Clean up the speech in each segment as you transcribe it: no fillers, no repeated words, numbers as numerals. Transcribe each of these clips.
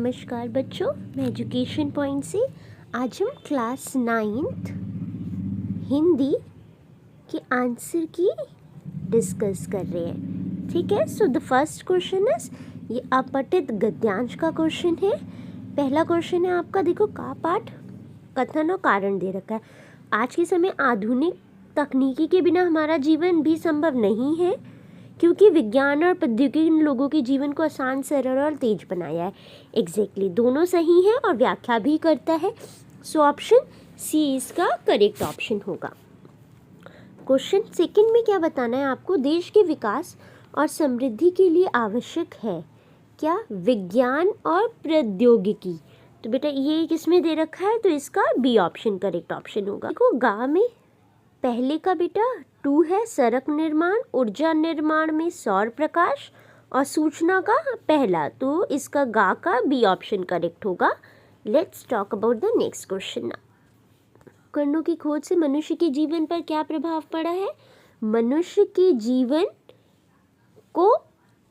नमस्कार बच्चों, मैं एजुकेशन पॉइंट से आज हम क्लास 9th हिंदी के आंसर की डिस्कस कर रहे हैं। ठीक है, so the first question is, ये अपठित गद्यांश का क्वेश्चन है। पहला क्वेश्चन है आपका, देखो का पाठ कथन और कारण दे रखा है। आज के समय आधुनिक तकनीकी के बिना हमारा जीवन भी संभव नहीं है, क्योंकि विज्ञान और प्रौद्योगिकी ने लोगों के जीवन को आसान, सरल और तेज बनाया है। एग्जैक्टली दोनों सही है और व्याख्या भी करता है। सो ऑप्शन सी इसका करेक्ट ऑप्शन होगा। क्वेश्चन सेकंड में क्या बताना है आपको, देश के विकास और समृद्धि के लिए आवश्यक है क्या, विज्ञान और प्रौद्योगिकी। तो बेटा ये किसमें दे रखा है, तो इसका बी ऑप्शन करेक्ट ऑप्शन होगा। देखो गा में पहले का बेटा 2 है, सड़क निर्माण, ऊर्जा निर्माण में सौर प्रकाश और सूचना का पहला, तो इसका गा का बी ऑप्शन करेक्ट होगा। Let's talk about the next question. उपकरणों की खोज से मनुष्य के जीवन पर क्या प्रभाव पड़ा है। मनुष्य के जीवन को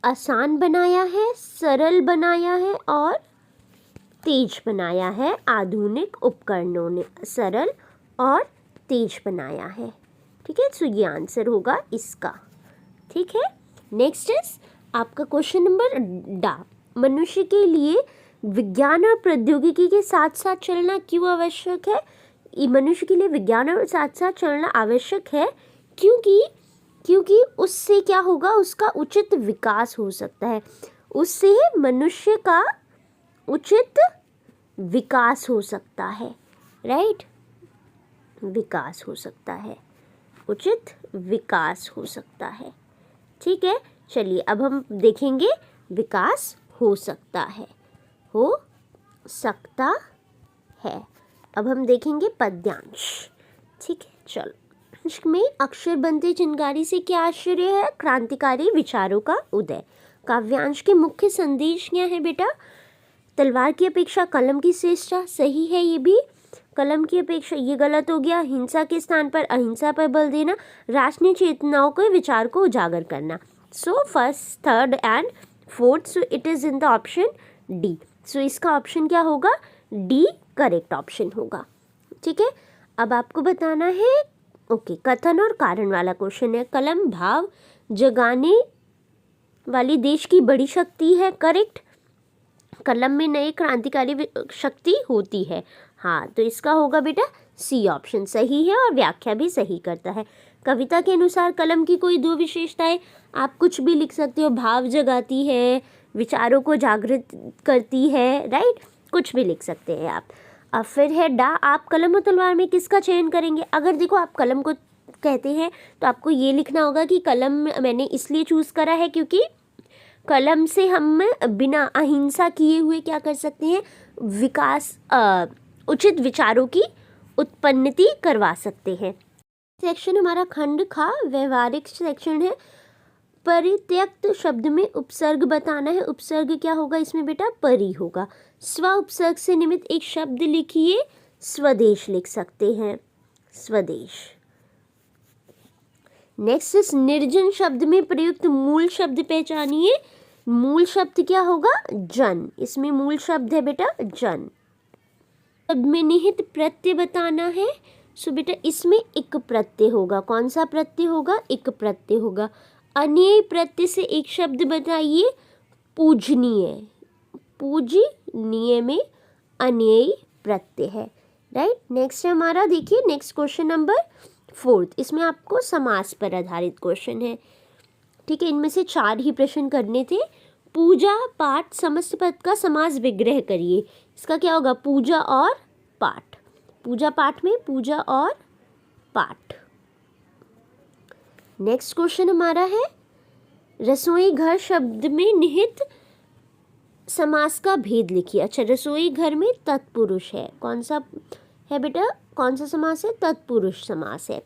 आसान बनाया है, सरल बनाया है और तेज बनाया है। आधुनिक उपकरणों ने सरल और तेज बनाया है। ठीक है, सो ये आंसर होगा इसका। ठीक है, नेक्स्ट इज आपका क्वेश्चन नंबर डा, मनुष्य के लिए विज्ञान और प्रौद्योगिकी के साथ साथ चलना क्यों आवश्यक है। मनुष्य के लिए विज्ञान और साथ साथ चलना आवश्यक है क्योंकि उससे क्या होगा, उसका उचित विकास हो सकता है। उससे मनुष्य का उचित विकास हो सकता है, राइट, विकास हो सकता है, उचित विकास हो सकता है। ठीक है, चलिए अब हम देखेंगे विकास हो सकता है, हो सकता है। अब हम देखेंगे पद्यांश। ठीक है, चलो। में अक्षर बनते चिनगारी से क्या आश्चर्य है, क्रांतिकारी विचारों का उदय। काव्यांश के मुख्य संदेश क्या है बेटा, तलवार की अपेक्षा कलम की श्रेष्ठता, सही है ये भी। कलम की अपेक्षा, ये गलत हो गया। हिंसा के स्थान पर अहिंसा पर बल देना, राष्ट्रीय चेतनाओं के विचार को उजागर करना। So first, third and fourth, so it is in the option D. So इसका ऑप्शन क्या होगा, डी करेक्ट ऑप्शन होगा। ठीक है, अब आपको बताना है, ओके, कथन और कारण वाला क्वेश्चन है। कलम भाव जगाने वाली देश की बड़ी शक्ति है, करेक्ट। कलम में नई क्रांतिकारी शक्ति होती है, हाँ, तो इसका होगा बेटा सी ऑप्शन, सही है और व्याख्या भी सही करता है। कविता के अनुसार कलम की कोई 2 विशेषताएं, आप कुछ भी लिख सकते हो, भाव जगाती है, विचारों को जागृत करती है, राइट, कुछ भी लिख सकते हैं आप। अब फिर है डा, आप कलम और तलवार में किसका चयन करेंगे। अगर देखो आप कलम को कहते हैं तो आपको ये लिखना होगा कि कलम मैंने इसलिए चूज़ करा है क्योंकि कलम से हम बिना अहिंसा किए हुए क्या कर सकते हैं, विकास, उचित विचारों की उत्पन्नति करवा सकते हैं। सेक्शन हमारा खंड खा व्यवहारिक सेक्शन है। परित्यक्त शब्द में उपसर्ग बताना है। उपसर्ग क्या होगा इसमें बेटा, परि होगा। स्व उपसर्ग से निमित्त एक शब्द लिखिए, स्वदेश लिख सकते हैं, स्वदेश। नेक्स्ट इस निर्जन शब्द में प्रयुक्त मूल शब्द पहचानिए। मूल शब्द क्या होगा, जन। इसमें मूल शब्द है बेटा जन। शब्द में निहित प्रत्यय बताना है। सो बेटा इसमें इक प्रत्यय होगा। कौन सा प्रत्यय होगा, इक प्रत्यय होगा। अन्यय प्रत्यय से एक शब्द बताइए, पूजनीय। पूजनीय में अन्यय प्रत्यय है, राइट। नेक्स्ट है हमारा, देखिए नेक्स्ट क्वेश्चन नंबर 4। इसमें आपको समास पर आधारित क्वेश्चन है। ठीक है, इनमें से 4 ही प्रश्न करने थे। पूजा पाठ समस्त पद का समास विग्रह करिए। इसका क्या होगा, पूजा और पाठ। पूजा पाठ में पूजा और पाठ। नेक्स्ट क्वेश्चन हमारा है, रसोई घर शब्द में निहित समास का भेद लिखिए। अच्छा, रसोई घर में तत्पुरुष है, कौन सा है बेटा, कौन सा समास है, तत्पुरुष समास है।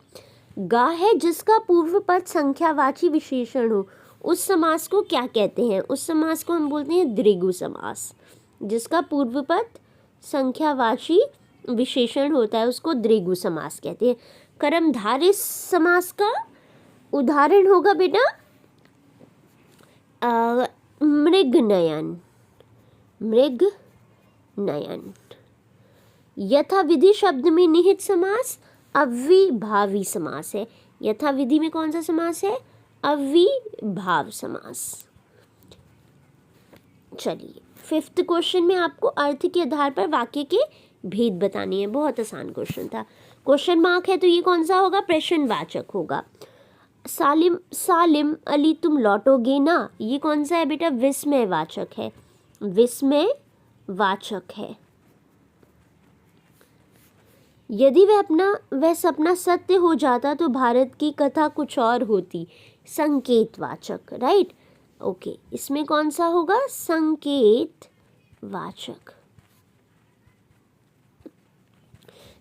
गा है जिसका पूर्व पद संख्यावाची विशेषण हो, उस समास को क्या कहते हैं, उस समास को हम बोलते हैं द्विगु समास। जिसका पूर्व पद संख्यावाची विशेषण होता है उसको द्विगु समास कहते हैं। कर्मधारय समास का उदाहरण होगा बेटा मृगनयन, मृगनयन, नयन। यथाविधि शब्द में निहित समास अव्ययभावी समास है। यथाविधि में कौन सा समास है? अव्ययभाव समास। चलिए 5th क्वेश्चन में आपको अर्थ के आधार पर वाक्य के भेद बताने हैं। बहुत आसान क्वेश्चन था। क्वेश्चन मार्क है तो ये कौन सा होगा? प्रश्नवाचक होगा। सालिम सालिम अली तुम लौटोगे ना, ये कौन सा है बेटा? विस्मयवाचक है। विस्मयवाचक है। यदि वह सपना सत्य हो जाता तो भारत की कथा कुछ और होती। संकेतवाचक, राइट। ओके, इसमें कौन सा होगा? संकेतवाचक।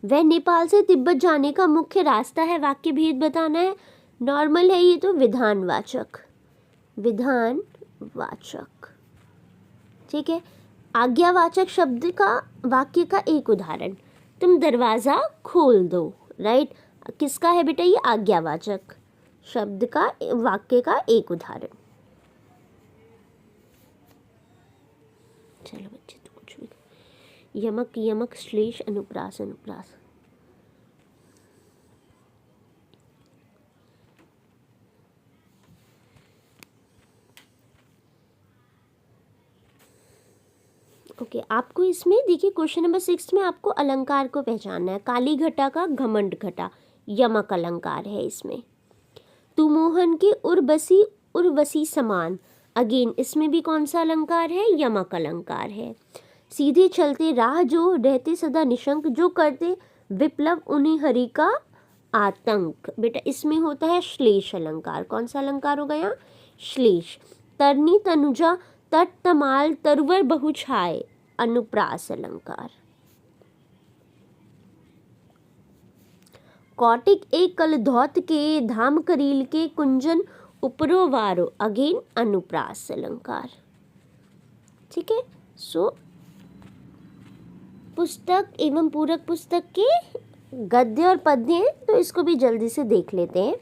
वह नेपाल से तिब्बत जाने का मुख्य रास्ता है, वाक्य भेद बताना है। नॉर्मल है ये तो विधानवाचक। विधानवाचक, ठीक है। आज्ञावाचक शब्द का वाक्य का एक उदाहरण, तुम दरवाज़ा खोल दो, राइट। किसका है बेटा ये? आज्ञावाचक शब्द का वाक्य का एक उदाहरण। चलो बच्चे तो कुछ भी। यमक यमक श्लेष अनुप्रास अनुप्रास। ओके, आपको इसमें देखिए क्वेश्चन नंबर 6 में आपको अलंकार को पहचानना है। काली घटा का घमंड घटा, यमक अलंकार है इसमें। तू मोहन के उर्वशी समान, अगेन इसमें भी कौन सा अलंकार है? यमक अलंकार है। सीधे चलते राह जो रहते सदा निशंक, जो करते विप्लव उन्हें हरि का आतंक, बेटा इसमें होता है श्लेष अलंकार। कौन सा अलंकार होगा यहाँ? श्लेष। तरनी तनुजा तट तमाल तरवर बहुछाए, अनुप्रास अलंकार। कौटिक एक कल धौत के, धाम करील के कुंजन उपरोवारो, अगेन अनुप्रास अलंकार, ठीक है। सो पुस्तक एवं पूरक पुस्तक के गद्य और पद्य हैं, तो इसको भी जल्दी से देख लेते हैं।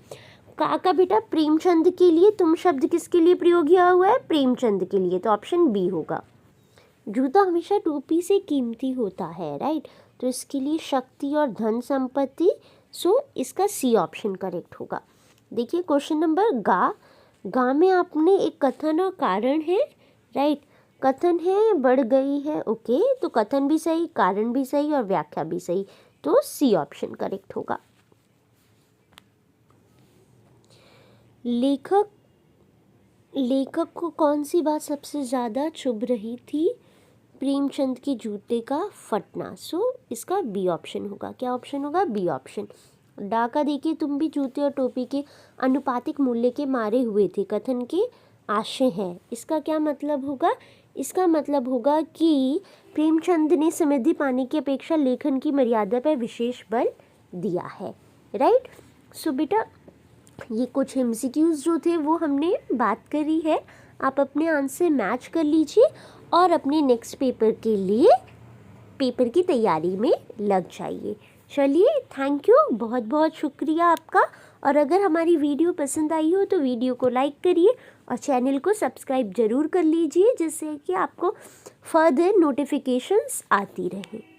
का बेटा प्रेमचंद के लिए तुम शब्द किसके लिए प्रयोग किया हुआ है? प्रेमचंद के लिए, तो ऑप्शन बी होगा। जूता हमेशा टोपी से कीमती होता है, राइट, तो इसके लिए शक्ति और धन संपत्ति, सो इसका सी ऑप्शन करेक्ट होगा। देखिए क्वेश्चन नंबर गा में आपने एक कथन और कारण है, राइट। कथन है बढ़ गई है, ओके, तो कथन भी सही, कारण भी सही और व्याख्या भी सही, तो सी ऑप्शन करेक्ट होगा। लेखक को कौन सी बात सबसे ज़्यादा चुभ रही थी? प्रेमचंद के जूते का फटना, सो इसका बी ऑप्शन होगा। क्या ऑप्शन होगा? B option. डाका देखिए तुम भी जूते और टोपी के अनुपातिक मूल्य के मारे हुए थे, कथन के आशय है। इसका क्या मतलब होगा? इसका मतलब होगा कि प्रेमचंद ने समृद्धि पाने की अपेक्षा लेखन की मर्यादा पर विशेष बल दिया है, राइट। सो बेटा ये कुछ MCQs जो थे वो हमने बात करी है। आप अपने आंसर मैच कर लीजिए और अपने नेक्स्ट पेपर के लिए पेपर की तैयारी में लग जाइए। चलिए, थैंक यू, बहुत बहुत शुक्रिया आपका। और अगर हमारी वीडियो पसंद आई हो तो वीडियो को लाइक करिए और चैनल को सब्सक्राइब ज़रूर कर लीजिए, जिससे कि आपको फर्दर नोटिफिकेशंस आती रहे।